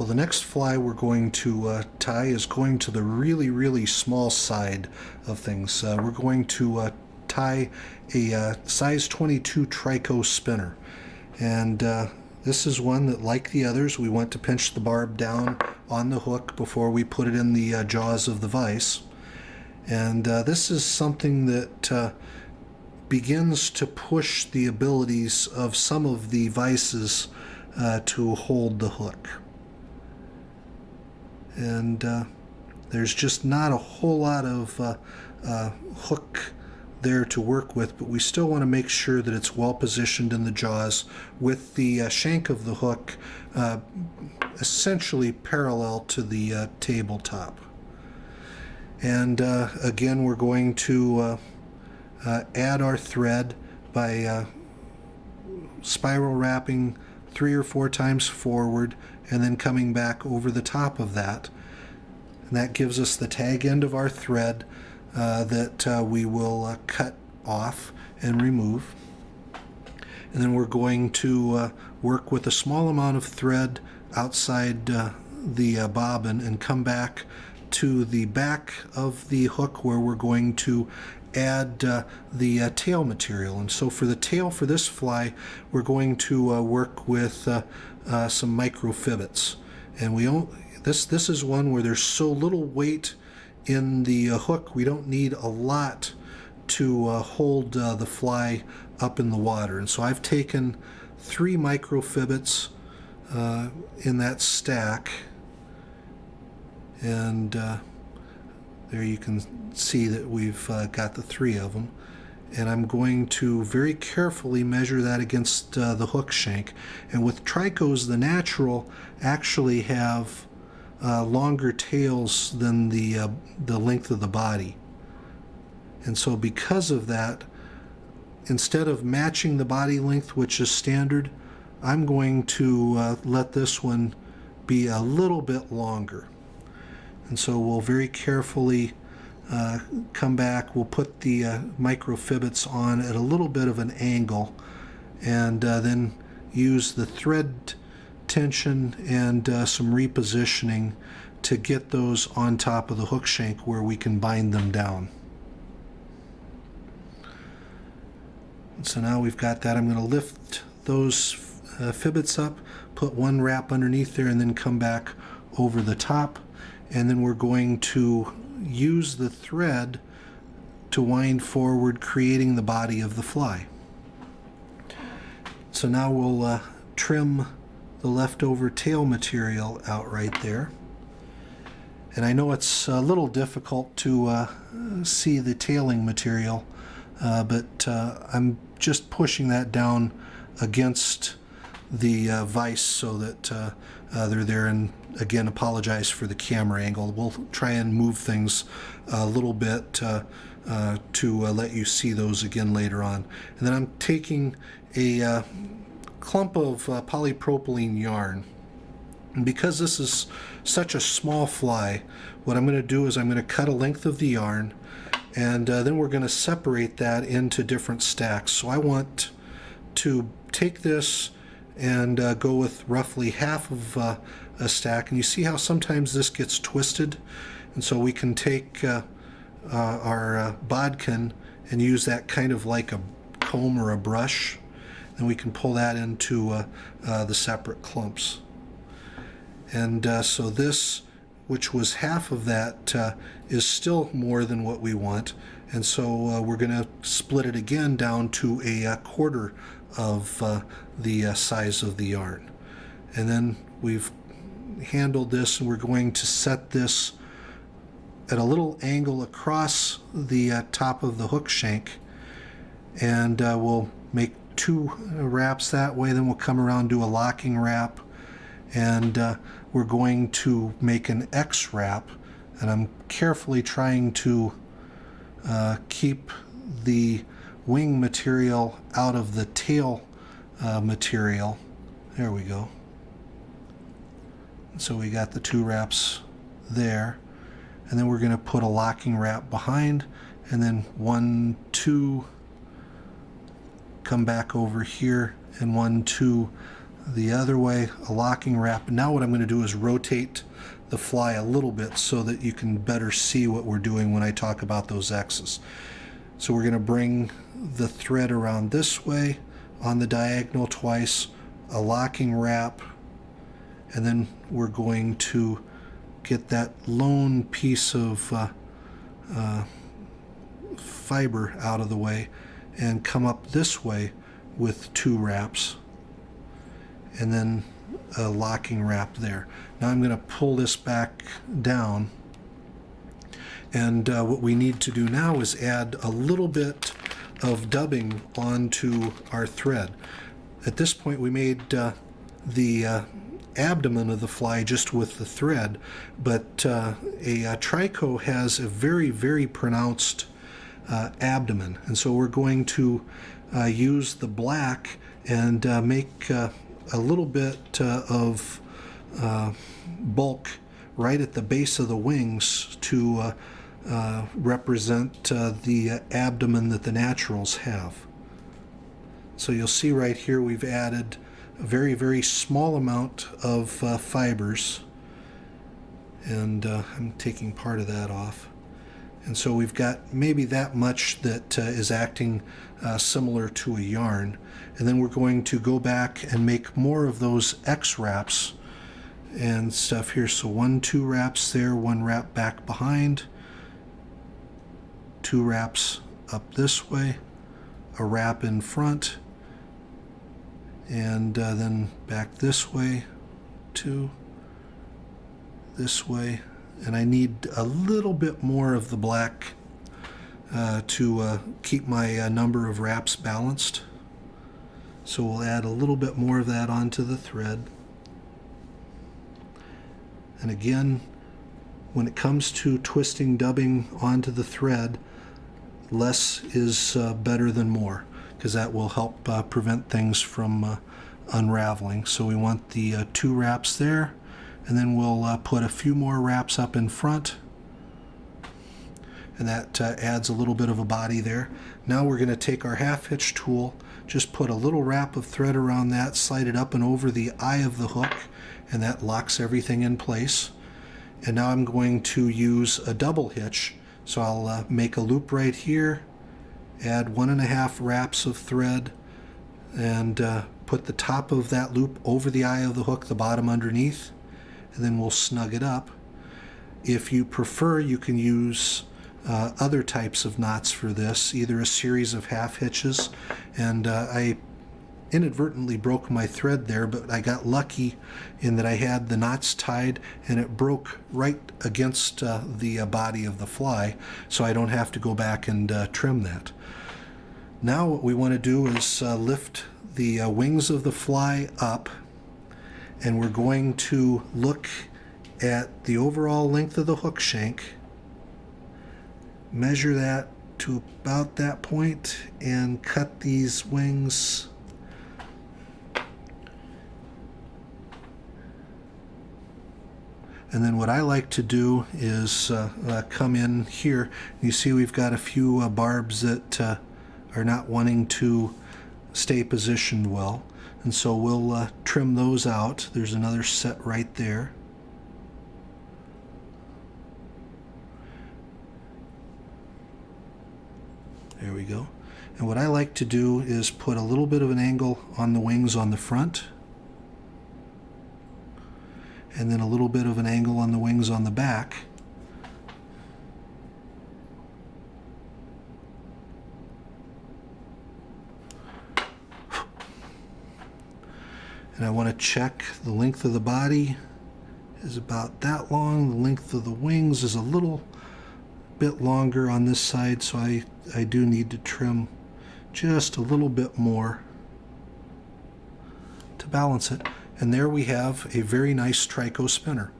Well, the next fly we're going to tie is going to the really small side of things. We're going to tie a size 22 Trico Spinner. And this is one that, like the others, we want to pinch the barb down on the hook before we put it in the jaws of the vise. And this is something that begins to push the abilities of some of the vices to hold the hook. And there's just not a whole lot of hook there to work with, but we still want to make sure that it's well positioned in the jaws with the shank of the hook essentially parallel to the tabletop. And again, we're going to add our thread by spiral wrapping 3 or 4 times forward and then coming back over the top of that. And that gives us the tag end of our thread that we will cut off and remove. And then we're going to work with a small amount of thread outside the bobbin and come back to the back of the hook where we're going to add the tail material. And so for the tail for this fly, we're going to work with some micro fibbits. And this is one where there's so little weight in the hook, we don't need a lot to hold the fly up in the water. And so I've taken 3 micro fibbits in that stack, and there you can see that we've got the 3 of them. And I'm going to very carefully measure that against the hook shank. And with tricos, the natural actually have longer tails than the length of the body. And so because of that, instead of matching the body length, which is standard, I'm going to let this one be a little bit longer. And so we'll very carefully come back. We'll put the micro fibbits on at a little bit of an angle, and then use the thread tension and some repositioning to get those on top of the hook shank where we can bind them down. And so now we've got that. I'm going to lift those fibbits up, put one wrap underneath there, and then come back over the top. And then we're going to use the thread to wind forward, creating the body of the fly. So now we'll trim the leftover tail material out right there. And I know it's a little difficult to see the tailing material, but I'm just pushing that down against the vise so that they're there. And again, apologize for the camera angle. We'll try and move things a little bit to let you see those again later on. And then I'm taking a clump of polypropylene yarn. And because this is such a small fly, what I'm going to do is I'm going to cut a length of the yarn, and then we're going to separate that into different stacks. So I want to take this and go with roughly half of a stack, and you see how sometimes this gets twisted, and so we can take our bodkin and use that kind of like a comb or a brush, and we can pull that into the separate clumps. And so this, which was half of that, is still more than what we want, and so we're going to split it again down to a quarter of the size of the yarn. And then we've handled this, and we're going to set this at a little angle across the top of the hook shank, and we'll make 2 wraps that way. Then we'll come around, do a locking wrap, and we're going to make an X wrap, and I'm carefully trying to keep the wing material out of the tail material. There we go. So we got the 2 wraps there, and then we're going to put a locking wrap behind, and then 1, 2, come back over here, and 1, 2 the other way, a locking wrap. Now what I'm going to do is rotate the fly a little bit so that you can better see what we're doing when I talk about those X's. So we're going to bring the thread around this way on the diagonal twice, a locking wrap, and then we're going to get that lone piece of fiber out of the way and come up this way with 2 wraps, and then a locking wrap there. Now I'm going to pull this back down, and what we need to do now is add a little bit of dubbing onto our thread. At this point we made the abdomen of the fly just with the thread, but a trico has a very pronounced abdomen, and so we're going to use the black and make a little bit of bulk right at the base of the wings to represent the abdomen that the naturals have. So you'll see right here we've added a very small amount of fibers, and I'm taking part of that off. And so we've got maybe that much that is acting similar to a yarn. And then we're going to go back and make more of those X wraps and stuff here. So 1, 2 wraps there, 1 wrap back behind, 2 wraps up this way, a wrap in front, and then back this way, 2, this way. And I need a little bit more of the black to keep my number of wraps balanced. So we'll add a little bit more of that onto the thread. And again, when it comes to twisting dubbing onto the thread, less is better than more, because that will help prevent things from unraveling. So we want the 2 wraps there, and then we'll put a few more wraps up in front, and that adds a little bit of a body there. Now we're going to take our half hitch tool, just put a little wrap of thread around that, slide it up and over the eye of the hook, and that locks everything in place. And now I'm going to use a double hitch, so I'll make a loop right here, add 1.5 wraps of thread, and put the top of that loop over the eye of the hook, the bottom underneath, and then we'll snug it up. If you prefer, you can use other types of knots for this, either a series of half hitches, and I inadvertently broke my thread there, but I got lucky in that I had the knots tied and it broke right against the body of the fly, so I don't have to go back and trim that. Now what we want to do is lift the wings of the fly up, and we're going to look at the overall length of the hook shank, measure that to about that point, and cut these wings And then what I like to do is come in here. You see we've got a few barbs that are not wanting to stay positioned well. And so we'll trim those out. There's another set right there. There we go. And what I like to do is put a little bit of an angle on the wings on the front, and then a little bit of an angle on the wings on the back. And I want to check the length of the body is about that long. The length of the wings is a little bit longer on this side, so I do need to trim just a little bit more to balance it. And there we have a very nice Trico spinner.